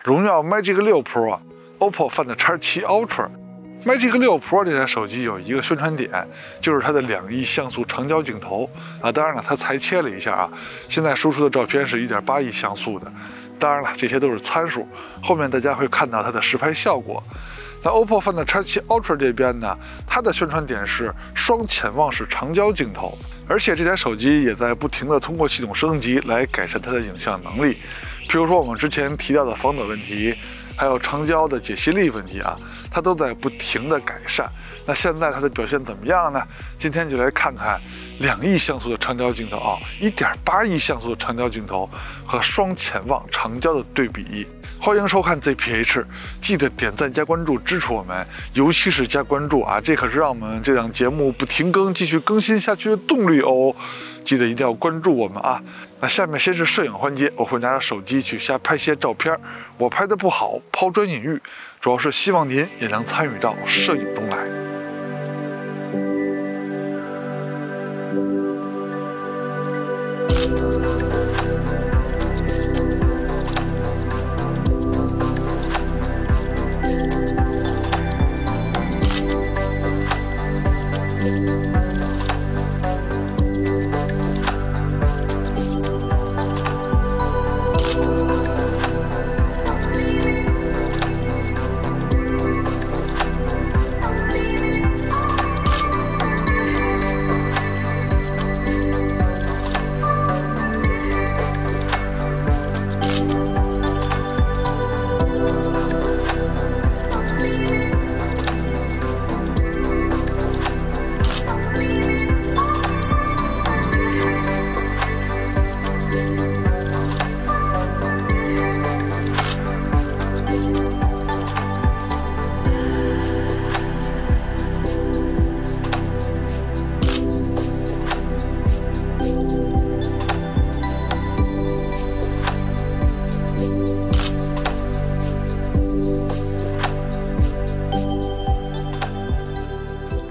荣耀 Magic 6 Pro、OPPO Find X7 Ultra。Magic 6 Pro 这台手机有一个宣传点，就是它的2亿像素长焦镜头啊。当然了，它裁切了一下啊，现在输出的照片是1.8亿像素的。当然了，这些都是参数，后面大家会看到它的实拍效果。那 OPPO Find X7 Ultra 这边呢，它的宣传点是双潜望式长焦镜头，而且这台手机也在不停地通过系统升级来改善它的影像能力。比如说我们之前提到的防抖问题，还有长焦的解析力问题啊，它都在不停地改善。那现在它的表现怎么样呢？今天就来看看2亿像素的长焦镜头啊，1.8亿像素的长焦镜头和双潜望长焦的对比。欢迎收看 ZPH， 记得点赞加关注支持我们，尤其是加关注啊，这可是让我们这档节目不停更、继续更新下去的动力哦。记得一定要关注我们啊！那下面先是摄影环节，我会拿着手机去瞎拍些照片，我拍的不好，抛砖引玉，主要是希望您也能参与到摄影中来。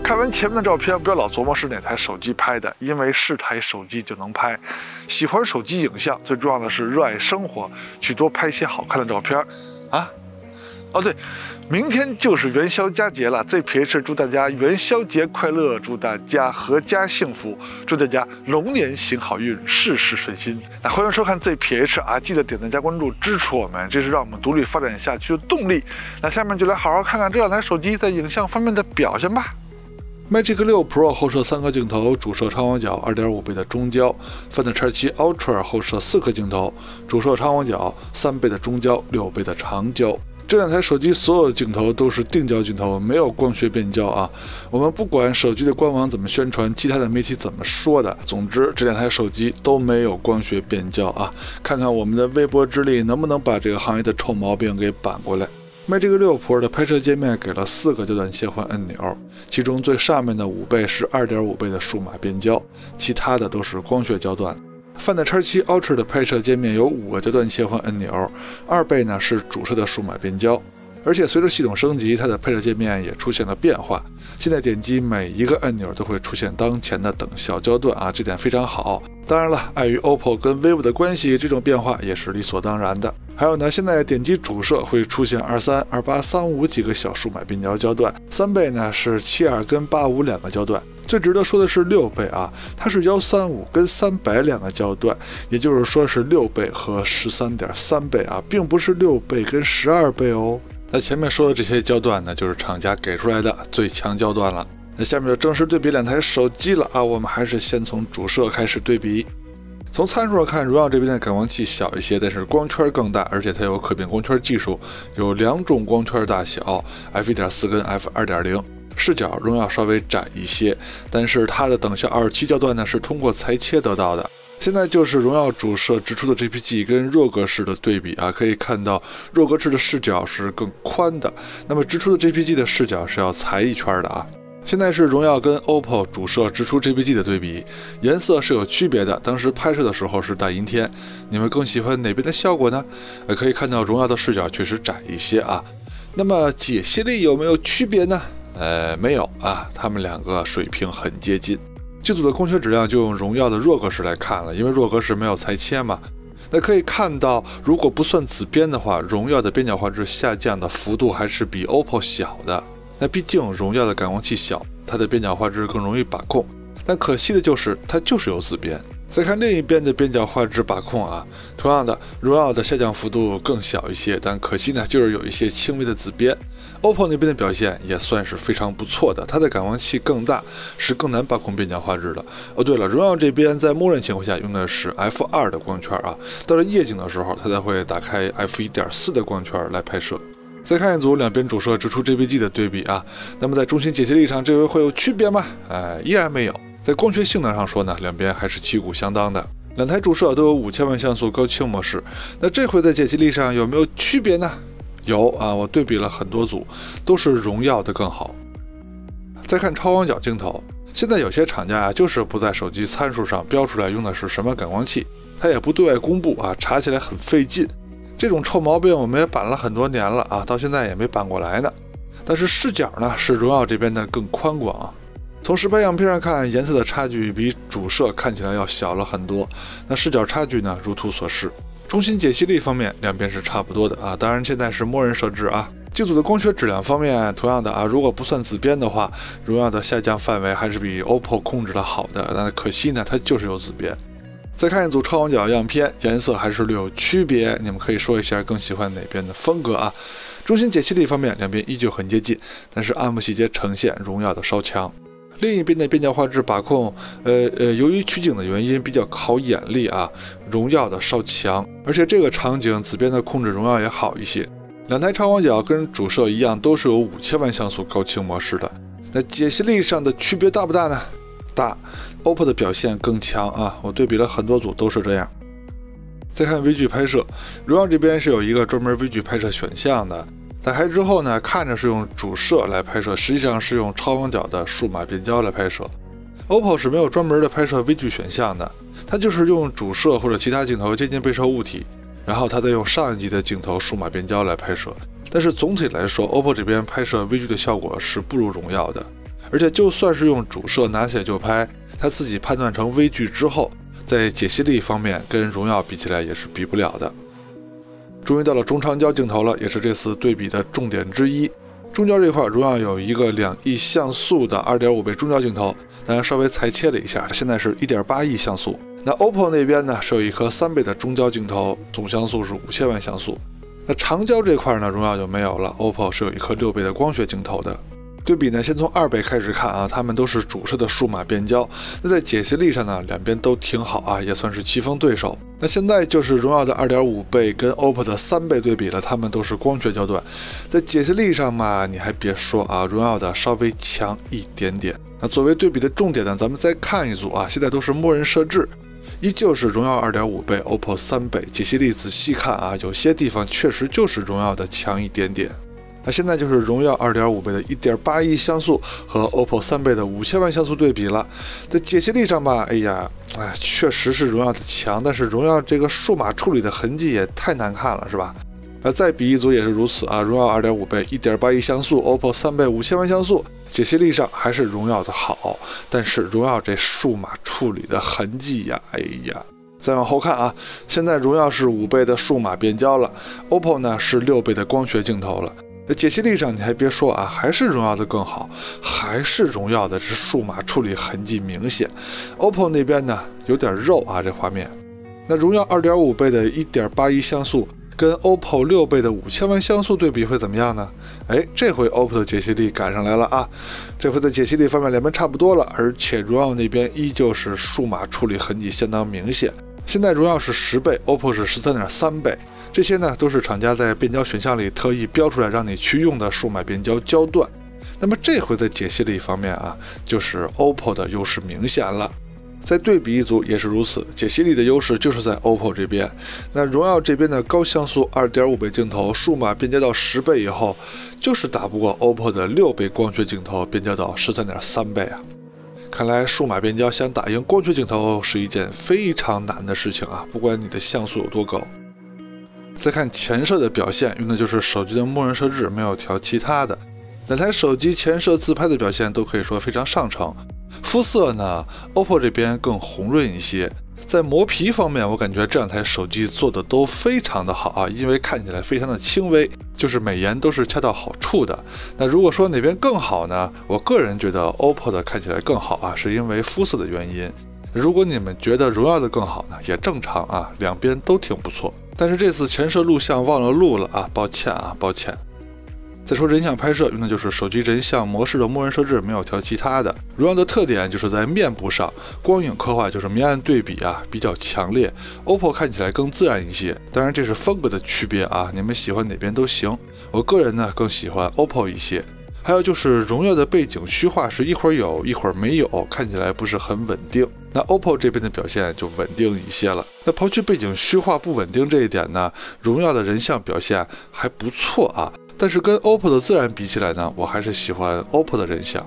看完前面的照片，不要老琢磨是哪台手机拍的，因为是台手机就能拍。喜欢手机影像，最重要的是热爱生活，去多拍一些好看的照片啊。哦对，明天就是元宵佳节了 ，ZPH 祝大家元宵节快乐，祝大家阖家幸福，祝大家龙年行好运，事事顺心。那欢迎收看 ZPH 啊，记得点赞加关注支持我们，这是让我们独立发展下去的动力。那下面就来好好看看这两台手机在影像方面的表现吧。Magic 6 Pro 后摄3颗镜头，主摄长广角 2.5 倍的中焦 ，Find X7 Ultra 后摄4颗镜头，主摄长广角3倍的中焦，6倍的长焦。这两台手机所有的镜头都是定焦镜头，没有光学变焦啊。我们不管手机的官网怎么宣传，其他的媒体怎么说的，总之这两台手机都没有光学变焦啊。看看我们的微薄之力能不能把这个行业的臭毛病给扳过来。Magic 6 Pro 的拍摄界面给了4个焦段切换按钮，其中最上面的5倍是 2.5 倍的数码变焦，其他的都是光学焦段。Find X7 Ultra 的拍摄界面有5个焦段切换按钮，2倍呢是主摄的数码变焦，而且随着系统升级，它的拍摄界面也出现了变化。现在点击每一个按钮都会出现当前的等效焦段啊，这点非常好。当然了，碍于 OPPO 跟 vivo 的关系，这种变化也是理所当然的。还有呢，现在点击主摄会出现23、28、35几个小数码变焦焦段，3倍呢是72跟85两个焦段。最值得说的是6倍啊，它是135跟300两个焦段，也就是说是6倍和13.3倍啊，并不是6倍跟12倍哦。那前面说的这些焦段呢，就是厂家给出来的最强焦段了。那下面就正式对比两台手机了啊，我们还是先从主摄开始对比。从参数上看，荣耀这边的感光器小一些，但是光圈更大，而且它有可变光圈技术，有2种光圈大小 f1.4 跟 f2.0。视角荣耀稍微窄一些，但是它的等效27焦段呢是通过裁切得到的。现在就是荣耀主摄直出的 JPG 跟弱格式的对比啊，可以看到弱格式的视角是更宽的，那么直出的 JPG 的视角是要裁一圈的啊。现在是荣耀跟 OPPO 主摄直出 JPG 的对比，颜色是有区别的，当时拍摄的时候是大阴天，你们更喜欢哪边的效果呢？可以看到荣耀的视角确实窄一些啊。那么解析力有没有区别呢？没有啊，他们两个水平很接近。这组的光学质量就用荣耀的弱格式来看了，因为弱格式没有裁切嘛。那可以看到，如果不算紫边的话，荣耀的边角画质下降的幅度还是比 OPPO 小的。那毕竟荣耀的感光器小，它的边角画质更容易把控。但可惜的就是它就是有紫边。再看另一边的边角画质把控啊，同样的，荣耀的下降幅度更小一些，但可惜呢，就是有一些轻微的紫边。OPPO 那边的表现也算是非常不错的，它的感光器更大，是更难把控边角画质的。哦，对了，荣耀这边在默认情况下用的是 F2 的光圈啊，到了夜景的时候，它才会打开 F1.4 的光圈来拍摄。再看一组两边主摄直出 JPG 的对比啊，那么在中心解析力上，这回会有区别吗？依然没有。在光学性能上说呢，两边还是旗鼓相当的。两台主摄都有5000万像素高清模式，那这回在解析力上有没有区别呢？有啊，我对比了很多组，都是荣耀的更好。再看超广角镜头，现在有些厂家啊，就是不在手机参数上标出来用的是什么感光器，它也不对外公布啊，查起来很费劲。这种臭毛病我们也板了很多年了啊，到现在也没板过来呢。但是视角呢，是荣耀这边的更宽广啊。从实拍样片上看，颜色的差距比主摄看起来要小了很多。那视角差距呢，如图所示。中心解析力方面，两边是差不多的啊，当然现在是默认设置啊。镜组的光学质量方面，同样的啊，如果不算紫边的话，荣耀的下降范围还是比 OPPO 控制的好的。那可惜呢，它就是有紫边。再看一组超广角样片，颜色还是略有区别，你们可以说一下更喜欢哪边的风格啊？中心解析力方面，两边依旧很接近，但是暗幕细节呈现荣耀的稍强。另一边的边角画质把控，由于取景的原因比较考眼力啊，荣耀的稍强，而且这个场景紫边的控制荣耀也好一些。两台超广角跟主摄一样，都是有5000万像素高清模式的。那解析力上的区别大不大呢？大。OPPO 的表现更强啊，我对比了很多组都是这样。再看微距拍摄，荣耀这边是有一个专门微距拍摄选项的。打开之后呢，看着是用主摄来拍摄，实际上是用超广角的数码变焦来拍摄。OPPO 是没有专门的拍摄微距选项的，它就是用主摄或者其他镜头接近被摄物体，然后它再用上一级的镜头数码变焦来拍摄。但是总体来说 ，OPPO 这边拍摄微距的效果是不如荣耀的，而且就算是用主摄拿起来就拍，它自己判断成微距之后，在解析力方面跟荣耀比起来也是比不了的。终于到了中长焦镜头了，也是这次对比的重点之一。中焦这块，荣耀有一个2亿像素的2.5倍中焦镜头，当然稍微裁切了一下，现在是1.8亿像素。那 OPPO 那边呢，是有一颗3倍的中焦镜头，总像素是5000万像素。那长焦这块呢，荣耀就没有了 ，OPPO 是有一颗6倍的光学镜头的。对比呢，先从2倍开始看啊，它们都是主摄的数码变焦。那在解析力上呢，两边都挺好啊，也算是棋逢对手。那现在就是荣耀的2.5倍跟 OPPO 的3倍对比了，它们都是光学焦段。在解析力上嘛，你还别说啊，荣耀的稍微强一点点。那作为对比的重点呢，咱们再看一组啊，现在都是默认设置，依旧是荣耀2.5倍 ，OPPO 3倍。解析力仔细看啊，有些地方确实就是荣耀的强一点点。那现在就是荣耀2.5倍的1.8亿像素和 OPPO 3倍的5000万像素对比了。在解析力上吧，确实是荣耀的强，但是荣耀这个数码处理的痕迹也太难看了，是吧？再比一组也是如此啊，荣耀2.5倍1.8亿像素 ，OPPO 3倍5000万像素，解析力上还是荣耀的好，但是荣耀这数码处理的痕迹呀，再往后看啊，现在荣耀是5倍的数码变焦了 ，OPPO 呢是6倍的光学镜头了。解析力上你还别说啊，还是荣耀的更好，还是荣耀的这数码处理痕迹明显。OPPO 那边呢有点肉啊，这画面。那荣耀2.5倍的1.8亿像素跟 OPPO 6倍的5000万像素对比会怎么样呢？这回 OPPO 的解析力赶上来了啊，这回在解析力方面两边差不多了，而且荣耀那边依旧是数码处理痕迹相当明显。现在荣耀是10倍 ，OPPO 是13.3倍。这些呢都是厂家在变焦选项里特意标出来让你去用的数码变焦焦段。那么这回在解析力方面啊，就是 OPPO 的优势明显了。再对比一组也是如此，解析力的优势就是在 OPPO 这边。那荣耀这边的高像素2.5倍镜头数码变焦到10倍以后，就是打不过 OPPO 的6倍光学镜头变焦到13.3倍啊。看来数码变焦想打赢光学镜头是一件非常难的事情啊，不管你的像素有多高。再看前摄的表现，用的就是手机的默认设置，没有调其他的。两台手机前摄自拍的表现都可以说非常上乘。肤色呢 ，OPPO 这边更红润一些，在磨皮方面，我感觉这两台手机做的都非常的好啊，因为看起来非常的轻微，就是美颜都是恰到好处的。那如果说哪边更好呢？我个人觉得 OPPO 的看起来更好啊，是因为肤色的原因。如果你们觉得荣耀的更好呢，也正常啊，两边都挺不错。但是这次前摄录像忘了录了啊，抱歉啊，抱歉。再说人像拍摄，用的就是手机人像模式的默认设置，没有调其他的。荣耀的特点就是在面部上，光影刻画就是明暗对比啊，比较强烈。OPPO 看起来更自然一些，当然这是风格的区别啊，你们喜欢哪边都行。我个人呢更喜欢 OPPO 一些。还有就是荣耀的背景虚化是一会儿有一会儿没有，看起来不是很稳定。那 OPPO 这边的表现就稳定一些了。那刨去背景虚化不稳定这一点呢，荣耀的人像表现还不错啊。但是跟 OPPO 的自然比起来呢，我还是喜欢 OPPO 的人像。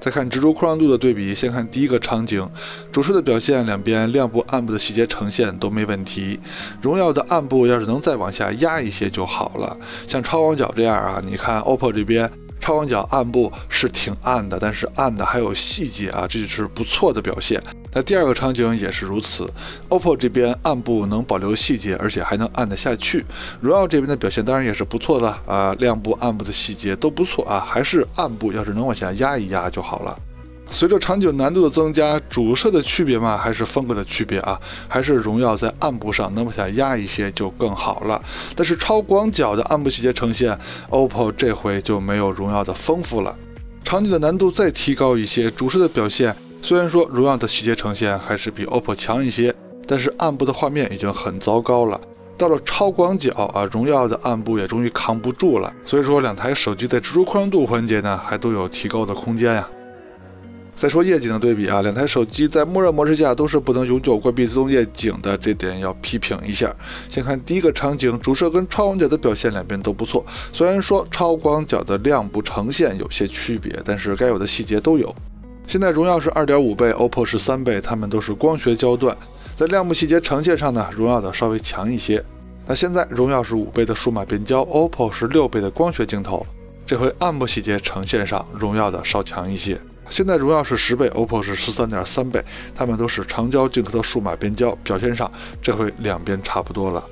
再看直轴扩张度的对比，先看第一个场景，主摄的表现，两边亮部、暗部的细节呈现都没问题。荣耀的暗部要是能再往下压一些就好了，像超广角这样啊，你看 OPPO 这边超广角暗部是挺暗的，但是暗的还有细节啊，这就是不错的表现。那第二个场景也是如此 ，OPPO 这边暗部能保留细节，而且还能按得下去。荣耀这边的表现当然也是不错的啊，亮部、暗部的细节都不错啊，还是暗部要是能往下压一压就好了。随着场景难度的增加，主摄的区别嘛，还是风格的区别啊，还是荣耀在暗部上能往下压一些就更好了。但是超广角的暗部细节呈现 ，OPPO 这回就没有荣耀的丰富了。场景的难度再提高一些，主摄的表现虽然说荣耀的细节呈现还是比 OPPO 强一些，但是暗部的画面已经很糟糕了。到了超广角啊，荣耀的暗部也终于扛不住了。所以说两台手机在直轴扩张度环节呢，还都有提高的空间呀。再说夜景的对比啊，两台手机在默认模式下都是不能永久关闭自动夜景的，这点要批评一下。先看第一个场景，主摄跟超广角的表现两边都不错，虽然说超广角的亮部呈现有些区别，但是该有的细节都有。现在荣耀是 2.5 倍 ，OPPO 是3倍，它们都是光学焦段，在亮部细节呈现上呢，荣耀的稍微强一些。那现在荣耀是5倍的数码变焦 ，OPPO 是6倍的光学镜头，这回暗部细节呈现上，荣耀的稍强一些。现在荣耀是10倍 ，OPPO 是13.3倍，它们都是长焦镜头的数码变焦，表现上这回两边差不多了。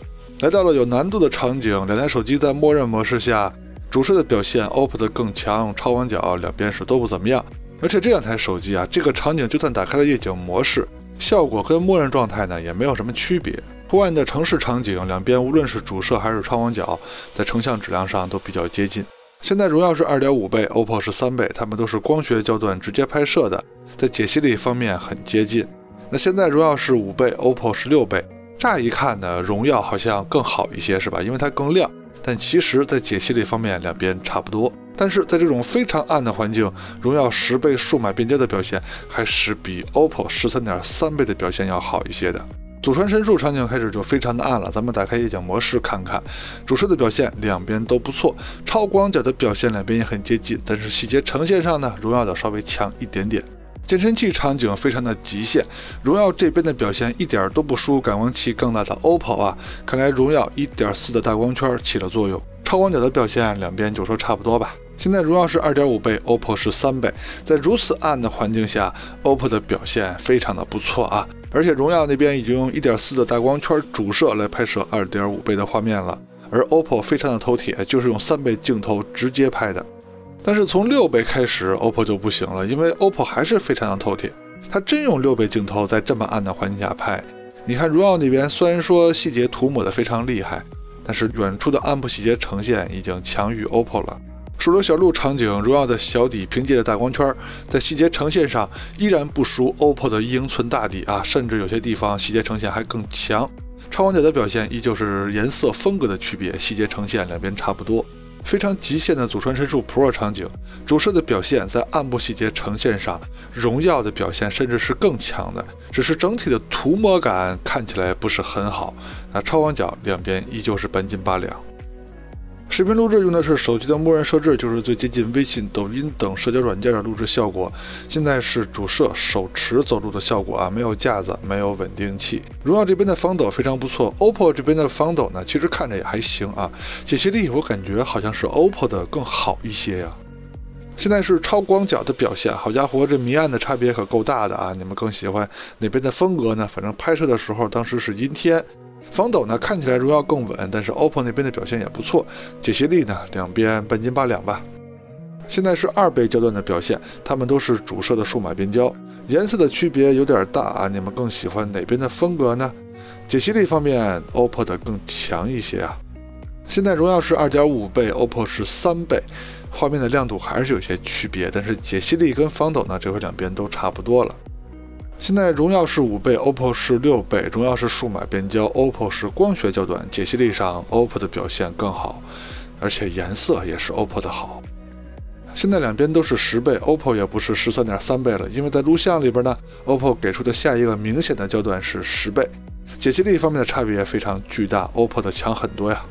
来到了有难度的场景，两台手机在默认模式下，主摄的表现 OPPO 的更强，超广角两边是都不怎么样。而且这两台手机啊，这个场景就算打开了夜景模式，效果跟默认状态呢也没有什么区别。户外的城市场景，两边无论是主摄还是超广角，在成像质量上都比较接近。现在荣耀是 2.5 倍 ，OPPO 是3倍，它们都是光学焦段直接拍摄的，在解析力方面很接近。那现在荣耀是5倍 ，OPPO 是6倍。乍一看呢，荣耀好像更好一些，是吧？因为它更亮，但其实在解析力方面两边差不多。但是在这种非常暗的环境，荣耀10倍数码变焦的表现还是比 OPPO 13.3倍的表现要好一些的。祖传神树场景开始就非常的暗了，咱们打开夜景模式看看，主摄的表现两边都不错，超广角的表现两边也很接近，但是细节呈现上呢，荣耀的稍微强一点点。健身器场景非常的极限，荣耀这边的表现一点都不输感光器更大的 OPPO 啊，看来荣耀 1.4 的大光圈起了作用，超广角的表现两边就说差不多吧。现在荣耀是 2.5 倍 ，OPPO 是3倍，在如此暗的环境下 ，OPPO 的表现非常的不错啊。而且荣耀那边已经用 1.4 的大光圈主摄来拍摄 2.5 倍的画面了，而 OPPO 非常的头铁，就是用3倍镜头直接拍的。但是从6倍开始 ，OPPO 就不行了，因为 OPPO 还是非常的头铁，它真用6倍镜头在这么暗的环境下拍。你看荣耀那边虽然说细节涂抹的非常厉害，但是远处的暗部细节呈现已经强于 OPPO 了。数流小路场景，荣耀的小底凭借着大光圈，在细节呈现上依然不输 OPPO 的1英寸大底啊，甚至有些地方细节呈现还更强。超广角的表现依旧是颜色风格的区别，细节呈现两边差不多。非常极限的祖传神树 Pro 场景，主摄的表现在暗部细节呈现上，荣耀的表现甚至是更强的，只是整体的涂抹感看起来不是很好。超广角两边依旧是半斤八两。视频录制用的是手机的默认设置，就是最接近微信、抖音等社交软件的录制效果。现在是主摄手持走路的效果啊，没有架子，没有稳定器。荣耀这边的防抖非常不错 ，OPPO 这边的防抖呢，其实看着也还行啊。解析力我感觉好像是 OPPO 的更好一些呀。现在是超广角的表现，好家伙，这明暗的差别可够大的啊！你们更喜欢哪边的风格呢？反正拍摄的时候，当时是阴天，防抖呢看起来荣耀更稳，但是 OPPO 那边的表现也不错，解析力呢两边半斤八两吧。现在是2倍焦段的表现，它们都是主摄的数码变焦，颜色的区别有点大啊！你们更喜欢哪边的风格呢？解析力方面 ，OPPO 的更强一些啊。现在荣耀是2.5倍 ，OPPO 是3倍。画面的亮度还是有些区别，但是解析力跟防抖呢，这回两边都差不多了。现在荣耀是5倍 ，OPPO 是6倍，荣耀是数码变焦 ，OPPO 是光学焦段，解析力上 OPPO 的表现更好，而且颜色也是 OPPO 的好。现在两边都是10倍 ，OPPO 也不是13.3倍了，因为在录像里边呢 ，OPPO 给出的下一个明显的焦段是10倍，解析力方面的差别非常巨大 ，OPPO 的强很多呀。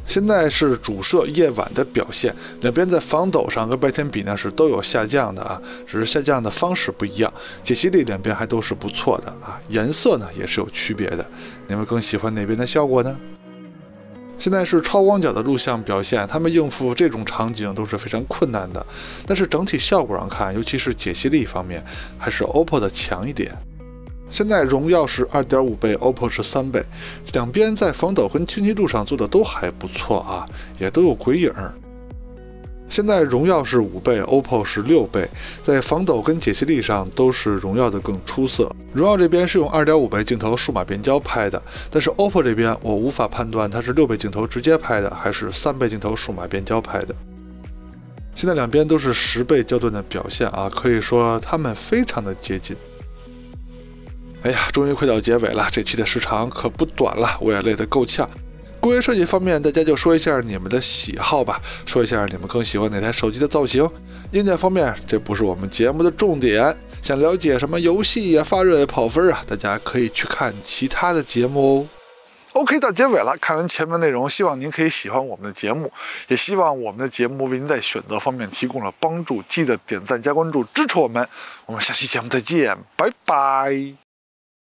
现在是主摄夜晚的表现，两边在防抖上跟白天比呢是都有下降的啊，只是下降的方式不一样。解析力两边还都是不错的啊，颜色呢也是有区别的。你们更喜欢哪边的效果呢？现在是超广角的录像表现，他们应付这种场景都是非常困难的，但是整体效果上看，尤其是解析力方面，还是 OPPO 的强一点。现在荣耀是2.5倍 ，OPPO 是3倍，两边在防抖跟清晰度上做的都还不错啊，也都有鬼影。现在荣耀是5倍 ，OPPO 是6倍，在防抖跟解析力上都是荣耀的更出色。荣耀这边是用2.5倍镜头数码变焦拍的，但是 OPPO 这边我无法判断它是6倍镜头直接拍的，还是3倍镜头数码变焦拍的。现在两边都是10倍焦段的表现啊，可以说它们非常的接近。哎呀，终于快到结尾了，这期的时长可不短了，我也累得够呛。工业设计方面，大家就说一下你们的喜好吧，说一下你们更喜欢哪台手机的造型。硬件方面，这不是我们节目的重点，想了解什么游戏呀、发热呀、跑分啊，大家可以去看其他的节目哦。OK， 到结尾了，看完前面内容，希望您可以喜欢我们的节目，也希望我们的节目为您在选择方面提供了帮助。记得点赞加关注支持我们，我们下期节目再见，拜拜。